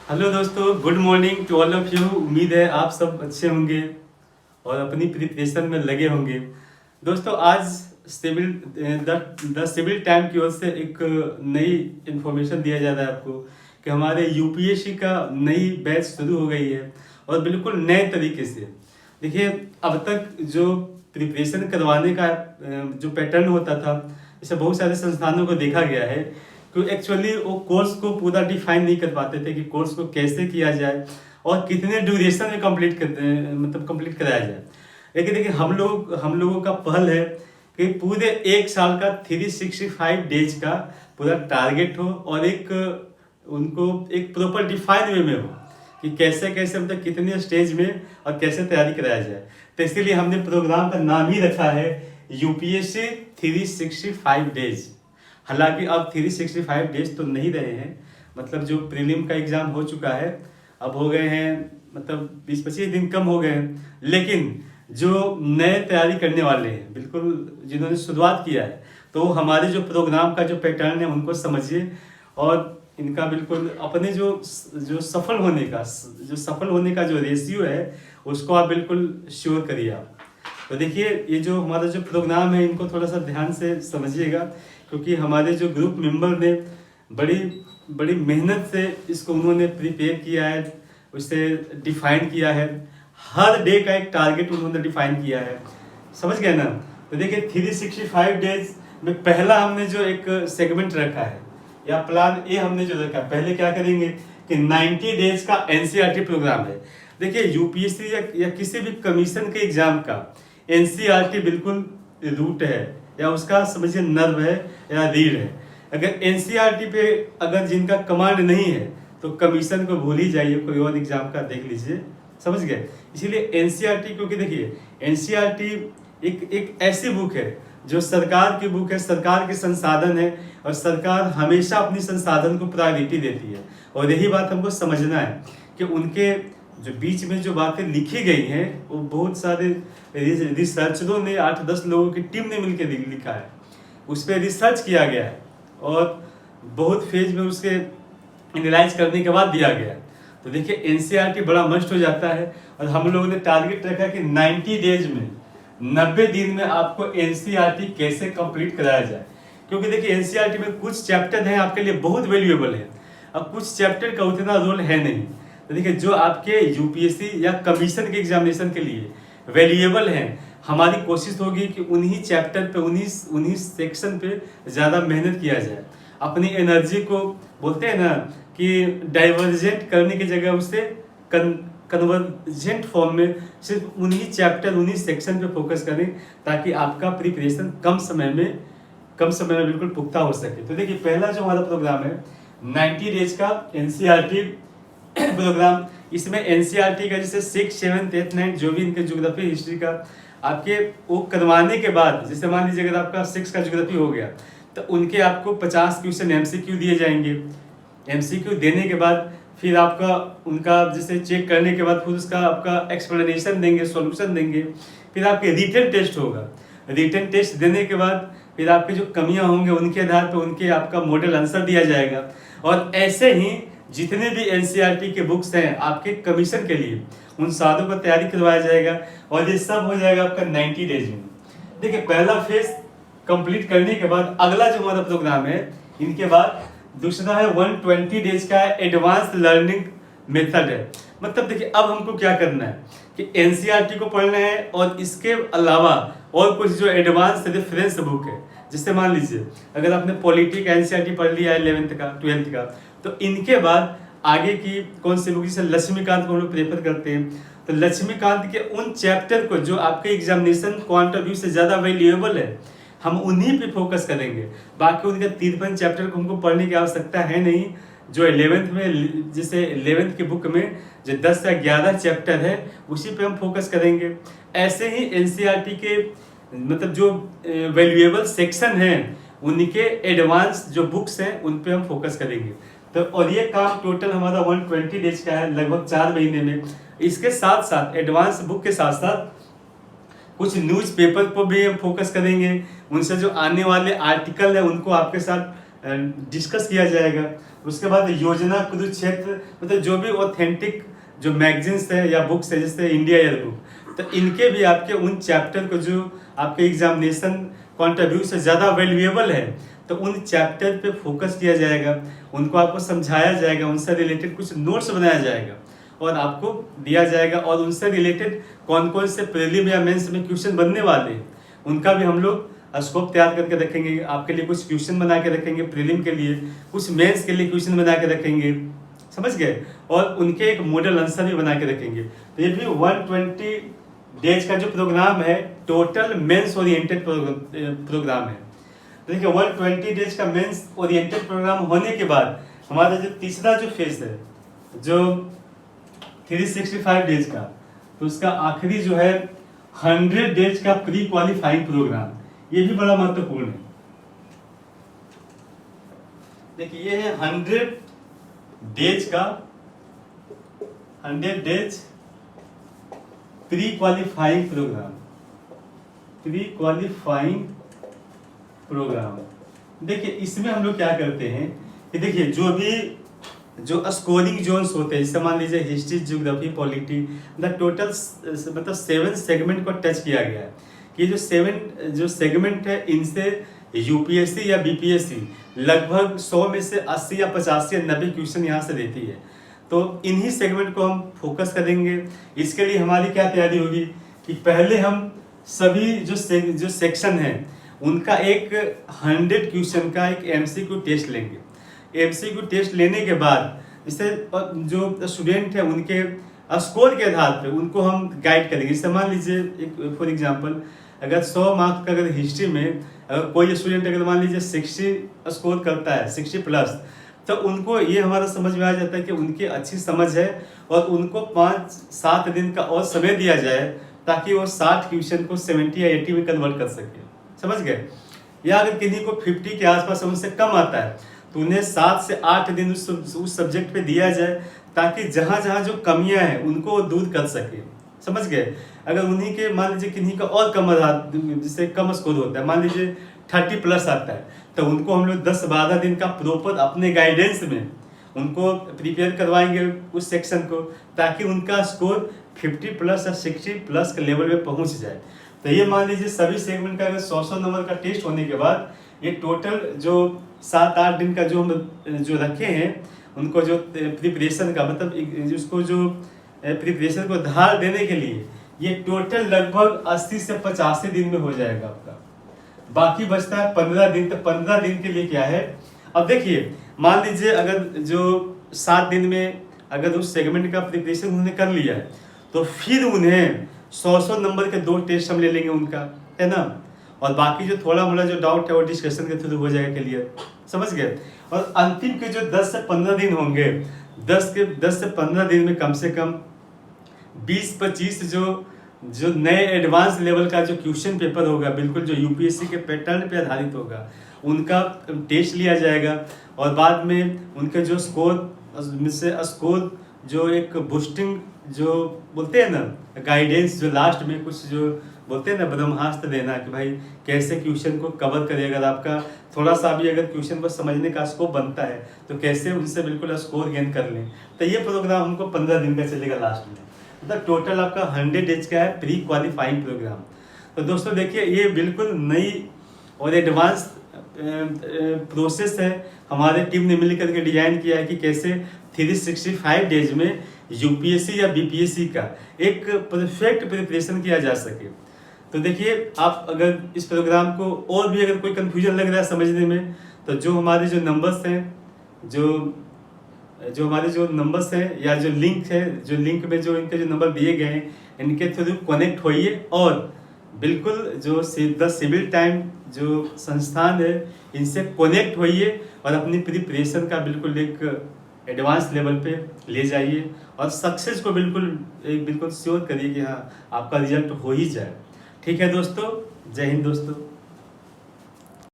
Hello दोस्तों, good morning to all of you. उम्मीद है आप सब अच्छे होंगे और अपनी प्रिपरेशन में लगे होंगे। दोस्तों, आज सिविल द सिविल टाइम की ओर से एक नई इन्फॉर्मेशन दिया जा रहा है आपको कि हमारे यूपीएससी का नई बैच शुरू हो गई है और बिल्कुल नए तरीके से। देखिए, अब तक जो प्रिपरेशन करवाने का जो पैटर्न होता था, इसे बहुत सारे संस्थानों को देखा गया है कि एक्चुअली वो कोर्स को पूरा डिफाइन नहीं कर पाते थे कि कोर्स को कैसे किया जाए और कितने ड्यूरेशन में कंप्लीट कराया जाए। लेकिन देखिए, हम लोगों का पहल है कि पूरे एक साल का 365 डेज का पूरा टारगेट हो और एक उनको एक प्रॉपर डिफाइन वे में हो कि कैसे कैसे मतलब कितने स्टेज में और कैसे तैयारी कराया जाए। तो इसीलिए हमने प्रोग्राम का नाम ही रखा है यूपीएससी 365 डेज। हालांकि अब 365 डेज तो नहीं रहे हैं, मतलब जो प्रीलिम का एग्जाम हो चुका है अब हो गए हैं, मतलब 20-25 दिन कम हो गए हैं। लेकिन जो नए तैयारी करने वाले हैं, बिल्कुल जिन्होंने शुरुआत किया है, तो हमारे जो प्रोग्राम का जो पैटर्न है उनको समझिए और इनका बिल्कुल अपने जो सफल होने का जो रेशियो है उसको आप बिल्कुल श्योर करिए आप। तो देखिए, ये जो हमारा जो प्रोग्राम है इनको थोड़ा सा ध्यान से समझिएगा, क्योंकि हमारे जो ग्रुप मेंबर ने बड़ी बड़ी मेहनत से इसको उन्होंने प्रिपेयर किया है, उसे डिफाइन किया है। हर डे का एक टारगेट उन्होंने डिफाइन किया है, समझ गए ना। तो देखिए, 365 डेज में पहला हमने जो एक सेगमेंट रखा है या प्लान ए हमने जो रखा है, पहले क्या करेंगे कि 90 डेज का एनसीईआरटी प्रोग्राम है। देखिए, यूपीएससी या किसी भी कमीशन के एग्जाम का एनसीईआरटी बिल्कुल रूट है या उसका समझिए नर्व है या रीढ़ है। अगर एनसीईआरटी पे अगर जिनका कमांड नहीं है तो कमीशन को भूल ही जाइए, कोई और एग्जाम का देख लीजिए, समझ गए। इसीलिए एनसीईआरटी, क्योंकि देखिए एनसीईआरटी एक ऐसी बुक है जो सरकार की बुक है, सरकार के संसाधन है और सरकार हमेशा अपनी संसाधन को प्रायोरिटी देती है। और यही बात हमको समझना है कि उनके जो बीच में जो बातें लिखी गई हैं वो बहुत सारे रिसर्चरों ने 8-10 लोगों की टीम ने मिलकर लिखा है, उस पर रिसर्च किया गया है और बहुत फेज में उसके एनालाइज करने के बाद दिया गया है। तो देखिए, एनसीईआरटी बड़ा मस्ट हो जाता है और हम लोगों ने टारगेट रखा कि 90 डेज में 90 दिन में आपको एनसीईआरटी कैसे कंप्लीट कराया जाए। क्योंकि देखिए, एनसीईआरटी में कुछ चैप्टर हैं आपके लिए बहुत वैल्यूएबल है और कुछ चैप्टर का उतना रोल है नहीं। तो देखिए, जो आपके यूपीएससी या कमीशन के एग्जामिनेशन के लिए वैल्यूएबल हैं, हमारी कोशिश होगी कि उन्हीं चैप्टर पे उन्हीं सेक्शन पे ज़्यादा मेहनत किया जाए। अपनी एनर्जी को बोलते हैं ना कि डाइवर्जेंट करने की जगह उससे कन्वर्जेंट फॉर्म में सिर्फ उन्हीं चैप्टर उन्हीं सेक्शन पे फोकस करें, ताकि आपका प्रिपरेशन कम समय में बिल्कुल पुख्ता हो सके। तो देखिए, पहला जो हमारा प्रोग्राम है 90 डेज का एनसीईआरटी प्रोग्राम। इसमें एनसीईआरटी का जैसे 6, 7, 8, 9 जो भी इनके ज्योग्राफी हिस्ट्री का आपके वो करवाने के बाद, जैसे मान लीजिए अगर आपका 6 का ज्योग्राफी हो गया तो उनके आपको 50 क्वेश्चन एमसीक्यू दिए जाएंगे। एमसीक्यू देने के बाद फिर आपका उनका जैसे चेक करने के बाद फिर उसका आपका एक्सप्लेनेशन देंगे, सॉल्यूशन देंगे। फिर आपके रिटन टेस्ट होगा, रिटन टेस्ट देने के बाद फिर आपकी जो कमियां होंगे उनके आधार पर उनके आपका मॉडल आंसर दिया जाएगा। और ऐसे ही जितने भी एनसीईआरटी के बुक्स हैं आपके कमीशन के लिए, उन सारों का तैयारी करवाया जाएगा और ये सब हो जाएगा आपका 90 डेज में। देखिए, पहला फेज कंप्लीट करने के बाद अगला जो हमारा प्रोग्राम है, इनके बाद दूसरा है 120 डेज का एडवांस लर्निंग मेथड है। मतलब देखिए, अब हमको क्या करना है कि एनसीईआरटी को पढ़ना है और इसके अलावा और कुछ जो एडवांस रेफरेंस बुक है, जिससे मान लीजिए अगर आपने पॉलिटी का एनसीईआरटी पढ़ लिया है 11th का 12th का, तो इनके बाद आगे की कौन सी बुक, जैसे लक्ष्मीकांत को हम लोग प्रेफर करते हैं, तो लक्ष्मीकांत के उन चैप्टर को जो आपके एग्जामिनेशन पॉइंट ऑफ व्यू से ज़्यादा वैल्यूएबल है, हम उन्हीं पे फोकस करेंगे। बाकी उनके 53 चैप्टर को हमको पढ़ने की आवश्यकता है नहीं। जो 11th में, जैसे 11th की बुक में जो 10 या 11 चैप्टर है उसी पे हम फोकस करेंगे। ऐसे ही एनसीईआरटी के मतलब जो वैल्यूएबल सेक्शन हैं उनके एडवांस जो बुक्स हैं उन पे हम फोकस करेंगे। तो और ये काम टोटल हमारा 120 डेज का है, लगभग 4 महीने में। इसके साथ साथ एडवांस बुक के साथ साथ कुछ न्यूज़ पेपर पर भी हम फोकस करेंगे, उनसे जो आने वाले आर्टिकल है उनको आपके साथ डिस्कस किया जाएगा। उसके बाद योजना कुरुक्षेत्र, मतलब जो भी ऑथेंटिक जो मैगजीन्स है या बुक्स है जैसे इंडिया ईयर बुक, तो इनके भी आपके उन चैप्टर को जो आपके एग्जामिनेशन पॉइंट ऑफ व्यू से ज़्यादा वैल्यूएबल है तो उन चैप्टर पे फोकस किया जाएगा, उनको आपको समझाया जाएगा, उनसे रिलेटेड कुछ नोट्स बनाया जाएगा और आपको दिया जाएगा, और उनसे रिलेटेड कौन कौन से प्रीलिम या मेंस में क्वेश्चन बनने वाले हैं उनका भी हम लोग स्कोप तैयार करके रखेंगे। आपके लिए कुछ क्वेश्चन बना के रखेंगे प्रीलिम के लिए, कुछ मेंस के लिए क्वेश्चन बना के रखेंगे, समझ गए, और उनके एक मॉडल आंसर भी बना के रखेंगे। तो ये भी 120 डेज का जो प्रोग्राम है टोटल मेंस ओरिएंटेड प्रोग्राम है। देखिए 120 डेज का मेंस ओरिएंटेड प्रोग्राम होने के बाद हमारा जो तीसरा जो फेज है जो 365 डेज का, तो उसका आखिरी जो है 100 डेज का प्री क्वालिफाइंग प्रोग्राम, ये भी बड़ा महत्वपूर्ण है। देखिए ये है 100 डेज का 100 days pre qualifying programme, pre qualifying programme. देखिए इसमें हम लोग क्या करते हैं कि देखिए जो भी जो स्कोरिंग जोन्स होते हैं, जैसे मान लीजिए history, geography, polity, the total मतलब 7 सेगमेंट को टच किया गया है कि जो 7 जो सेगमेंट है इनसे यूपीएससी या बीपीएससी लगभग 100 में से 80 या 85 या 90 क्वेश्चन यहाँ से देती है। तो इन्हीं सेगमेंट को हम फोकस करेंगे। इसके लिए हमारी क्या तैयारी होगी कि पहले हम सभी जो सेक्शन है उनका एक 100 क्वेश्चन का एक एमसीक्यू टेस्ट लेंगे। एमसीक्यू टेस्ट लेने के बाद इससे जो स्टूडेंट है उनके स्कोर के आधार पे उनको हम गाइड करेंगे। जैसे मान लीजिए एक फॉर एग्जांपल अगर 100 मार्क्स का अगर हिस्ट्री में अगर कोई स्टूडेंट अगर मान लीजिए 60 स्कोर करता है 60 प्लस, तो उनको ये हमारा समझ में आ जाता है कि उनकी अच्छी समझ है और उनको 5-7 दिन का और समय दिया जाए ताकि वो 60 क्वेश्चन को 70 या 80 में कन्वर्ट कर सके, समझ गए। या अगर किसी को 50 के आसपास उनसे कम आता है तो उन्हें 7 से 8 दिन उस सब्जेक्ट पे दिया जाए ताकि जहाँ जहाँ जो कमियां हैं उनको वो दूर कर सके, समझ गए। अगर उन्हीं के मान लीजिए किन्हीं का और कम जिससे कम स्कोर होता है, मान लीजिए 30 प्लस आता है, तो उनको हम लोग 10-12 दिन का प्रॉपर अपने गाइडेंस में उनको प्रिपेयर करवाएंगे उस सेक्शन को ताकि उनका स्कोर 50 प्लस या 60 प्लस के लेवल पे पहुंच जाए। तो ये मान लीजिए सभी सेगमेंट का अगर 100 नंबर का टेस्ट होने के बाद ये टोटल जो 7-8 दिन का जो हम जो रखे हैं उनको जो प्रिपरेशन का मतलब उसको जो प्रिपरेशन को धार देने के लिए ये टोटल लगभग 80 से 85 दिन में हो जाएगा आपका। बाकी बचता है 15 दिन। तो 15 दिन के लिए क्या है, अब देखिए मान लीजिए अगर जो 7 दिन में अगर उस सेगमेंट का प्रिपरेशन उन्होंने कर लिया है तो फिर उन्हें 100 नंबर के 2 टेस्ट हम ले लेंगे उनका, है ना, और बाकी जो थोड़ा मोड़ा जो डाउट है वो डिस्कशन के थ्रू हो जाएगा क्लियर, समझ गए। और अंतिम के जो 10 से 15 दिन होंगे 10 से 15 दिन में कम से कम 20-25 जो नए एडवांस लेवल का जो क्वेश्चन पेपर होगा बिल्कुल जो यूपीएससी के पैटर्न पे आधारित होगा उनका टेस्ट लिया जाएगा और बाद में उनके जो स्कोर जो एक बूस्टिंग जो बोलते हैं ना गाइडेंस जो लास्ट में कुछ जो बोलते हैं ना ब्रह्मास्त्र देना कि भाई कैसे क्वेश्चन को कवर करिए। अगर आपका थोड़ा सा भी अगर क्वेश्चन को समझने का स्कोप बनता है तो कैसे उनसे बिल्कुल स्कोर गेन कर लें। तो ये प्रोग्राम हमको 15 दिन का चलेगा लास्ट में, मतलब टोटल आपका 100 डेज का है प्री क्वालिफाइंग प्रोग्राम। तो दोस्तों देखिए ये बिल्कुल नई और एडवांस प्रोसेस है, हमारे टीम ने मिलकर के डिजाइन किया है कि कैसे 365 डेज में यूपीएससी या बीपीएससी का एक परफेक्ट प्रिपरेशन किया जा सके। तो देखिए आप अगर इस प्रोग्राम को और भी अगर कोई कंफ्यूजन लग रहा है समझने में तो जो हमारे जो नंबर्स हैं जो हमारे जो नंबर्स हैं या जो लिंक है जो लिंक में जो इनके जो नंबर दिए गए हैं इनके थ्रू कनेक्ट होइए और बिल्कुल जो द सिविल टाइम जो संस्थान है इनसे कनेक्ट होइए और अपनी प्रिपरेशन का बिल्कुल एक एडवांस लेवल पे ले जाइए और सक्सेस को बिल्कुल श्योर करिए कि हाँ आपका रिजल्ट हो ही जाए। ठीक है दोस्तों, जय हिंद दोस्तों।